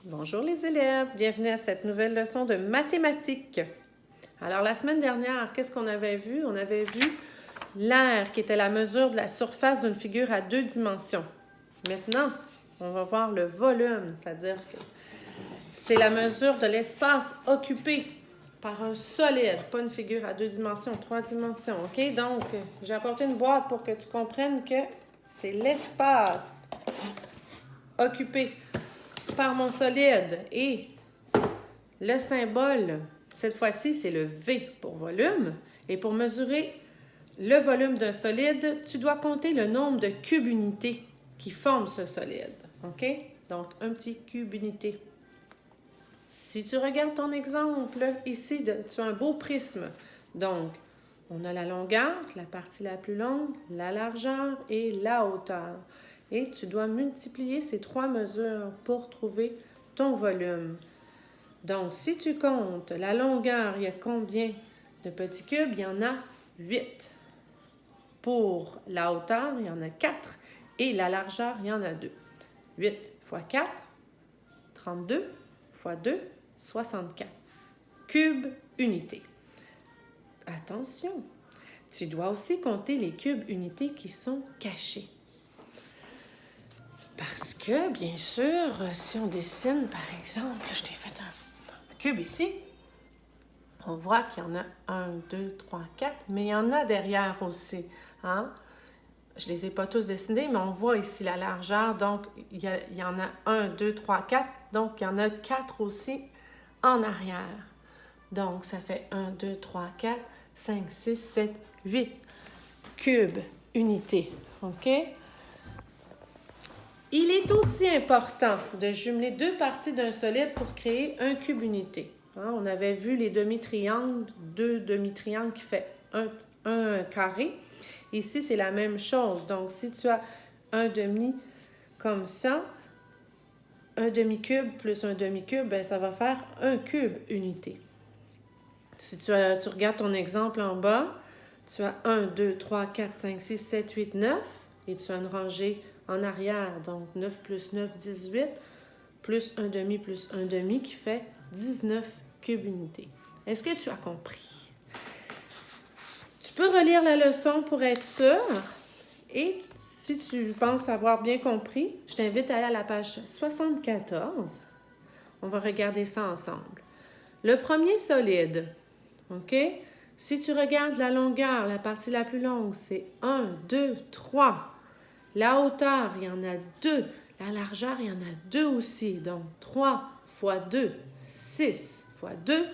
Bonjour les élèves, bienvenue à cette nouvelle leçon de mathématiques. Alors la semaine dernière, qu'est-ce qu'on avait vu? On avait vu l'aire qui était la mesure de la surface d'une figure à 2 dimensions. Maintenant, on va voir le volume, c'est-à-dire que c'est la mesure de l'espace occupé par un solide, pas une figure à 2 dimensions, 3 dimensions, OK? Donc, j'ai apporté une boîte pour que tu comprennes que c'est l'espace occupé par mon solide. Et le symbole, cette fois-ci, c'est le V pour volume. Et pour mesurer le volume d'un solide, tu dois compter le nombre de cubes unités qui forment ce solide. OK? Donc, un petit cube unité. Si tu regardes ton exemple, ici, tu as un beau prisme. Donc, on a la longueur, la partie la plus longue, la largeur et la hauteur. Et tu dois multiplier ces 3 mesures pour trouver ton volume. Donc, si tu comptes la longueur, il y a combien de petits cubes? Il y en a 8. Pour la hauteur, il y en a 4. Et la largeur, il y en a 2. 8 fois 4, 32 fois 2, 64. Cubes unités. Attention, tu dois aussi compter les cubes unités qui sont cachés. Parce que, bien sûr, si on dessine, par exemple, je t'ai fait un cube ici, on voit qu'il y en a 1, 2, 3, 4, mais il y en a derrière aussi. Hein? Je ne les ai pas tous dessinés, mais on voit ici la largeur, donc il y en a 1, 2, 3, 4, donc il y en a 4 aussi en arrière. Donc, ça fait 1, 2, 3, 4, 5, 6, 7, 8 cubes unités. OK? Il est aussi important de jumeler 2 parties d'un solide pour créer un cube unité. Hein, on avait vu les demi-triangles, 2 demi-triangles qui fait un carré. Ici, c'est la même chose. Donc, si tu as un demi comme ça, un demi-cube plus un demi-cube, ben, ça va faire un cube unité. Si tu regardes ton exemple en bas, tu as 1, 2, 3, 4, 5, 6, 7, 8, 9 et tu as une rangée en arrière. Donc, 9 plus 9, 18, plus un demi qui fait 19 cubes unités. Est-ce que tu as compris? Tu peux relire la leçon pour être sûr. Et si tu penses avoir bien compris, je t'invite à aller à la page 74. On va regarder ça ensemble. Le premier solide, OK? Si tu regardes la longueur, la partie la plus longue, c'est 1, 2, 3. La hauteur, il y en a 2. La largeur, il y en a 2 aussi. Donc, 3 fois 2, 6 fois 2,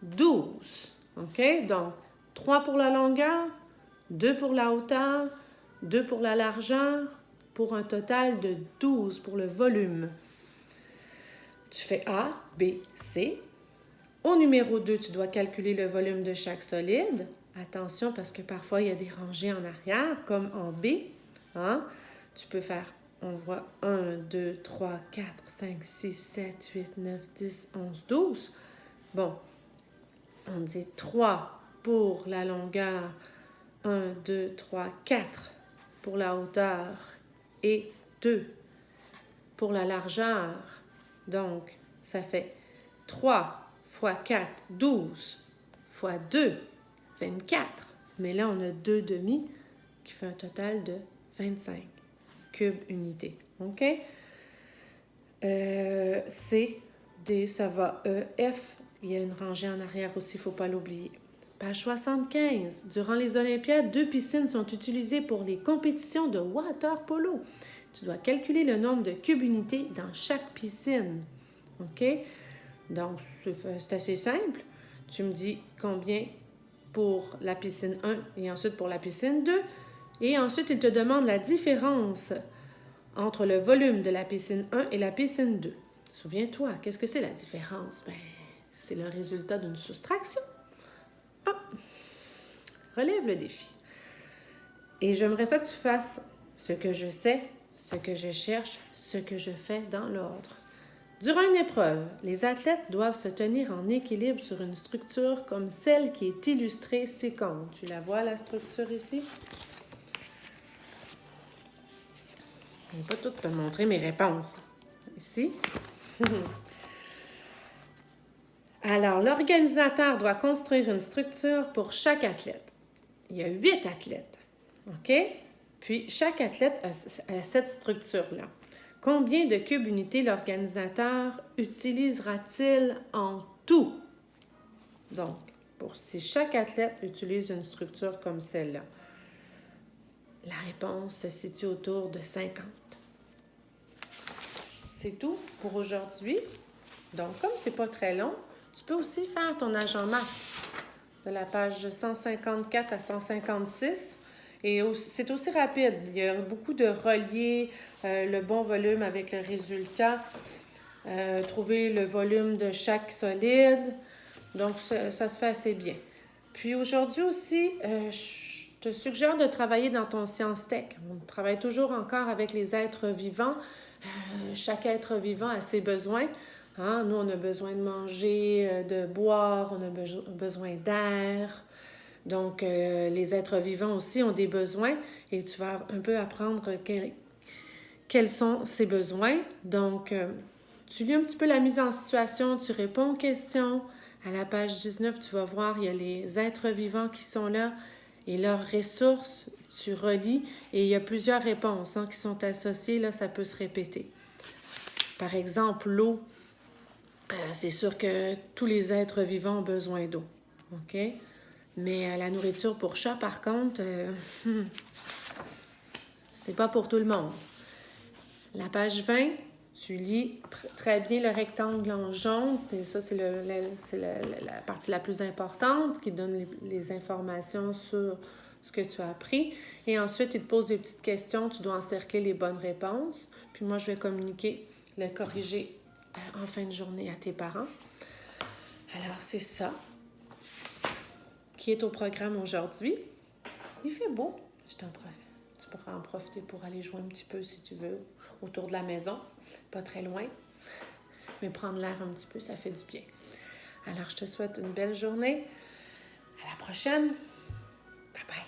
12. OK? Donc, 3 pour la longueur, 2 pour la hauteur, 2 pour la largeur, pour un total de 12 pour le volume. Tu fais A, B, C. Au numéro 2, tu dois calculer le volume de chaque solide. Attention, parce que parfois, il y a des rangées en arrière, comme en B. Hein? Tu peux faire, on voit 1, 2, 3, 4, 5, 6, 7, 8, 9, 10, 11, 12. Bon, on dit 3 pour la longueur, 1, 2, 3, 4 pour la hauteur et 2 pour la largeur. Donc, ça fait 3 fois 4, 12 fois 2, 24. Mais là, on a 2 demi qui fait un total de 25 cubes unités. OK? C, D, ça va. E, F, il y a une rangée en arrière aussi, il ne faut pas l'oublier. Page 75. Durant les Olympiades, 2 piscines sont utilisées pour les compétitions de water polo. Tu dois calculer le nombre de cubes unités dans chaque piscine. OK? Donc, c'est assez simple. Tu me dis combien pour la piscine 1 et ensuite pour la piscine 2. Et ensuite, il te demande la différence entre le volume de la piscine 1 et la piscine 2. Souviens-toi, qu'est-ce que c'est la différence? Ben, c'est le résultat d'une soustraction. Ah! Relève le défi. Et j'aimerais ça que tu fasses ce que je sais, ce que je cherche, ce que je fais dans l'ordre. Durant une épreuve, les athlètes doivent se tenir en équilibre sur une structure comme celle qui est illustrée ci-contre. Tu la vois, la structure ici? Je ne vais pas tout te montrer mes réponses. Ici. Alors, l'organisateur doit construire une structure pour chaque athlète. Il y a 8 athlètes, OK? Puis, chaque athlète a cette structure-là. Combien de cubes unités l'organisateur utilisera-t-il en tout? Donc, si chaque athlète utilise une structure comme celle-là, la réponse se situe autour de 50. C'est tout pour aujourd'hui. Donc, comme c'est pas très long, tu peux aussi faire ton agendas de la page 154 à 156. Et c'est aussi rapide. Il y a beaucoup de relier le bon volume avec le résultat, trouver le volume de chaque solide. Donc, ça se fait assez bien. Puis aujourd'hui aussi, je te suggère de travailler dans ton Sciences Tech. On travaille toujours encore avec les êtres vivants. Chaque être vivant a ses besoins. Hein? Nous, on a besoin de manger, de boire, on a besoin d'air. Donc, les êtres vivants aussi ont des besoins et tu vas un peu apprendre quels sont ces besoins. Donc, tu lis un petit peu la mise en situation, tu réponds aux questions. À la page 19, tu vas voir, il y a les êtres vivants qui sont là et leurs ressources, tu relis et il y a plusieurs réponses qui sont associées, là, ça peut se répéter. Par exemple, l'eau, c'est sûr que tous les êtres vivants ont besoin d'eau, OK? Mais la nourriture pour chat, par contre, c'est pas pour tout le monde. La page 20, tu lis très bien le rectangle en jaune. C'est la partie la plus importante qui donne les informations sur ce que tu as appris. Et ensuite, il te pose des petites questions. Tu dois encercler les bonnes réponses. Puis moi, je vais communiquer, le corriger en fin de journée à tes parents. Alors, c'est ça qui est au programme aujourd'hui. Il fait beau. Tu pourras en profiter pour aller jouer un petit peu si tu veux autour de la maison. Pas très loin. Mais prendre l'air un petit peu, ça fait du bien. Alors, je te souhaite une belle journée. À la prochaine. Bye bye.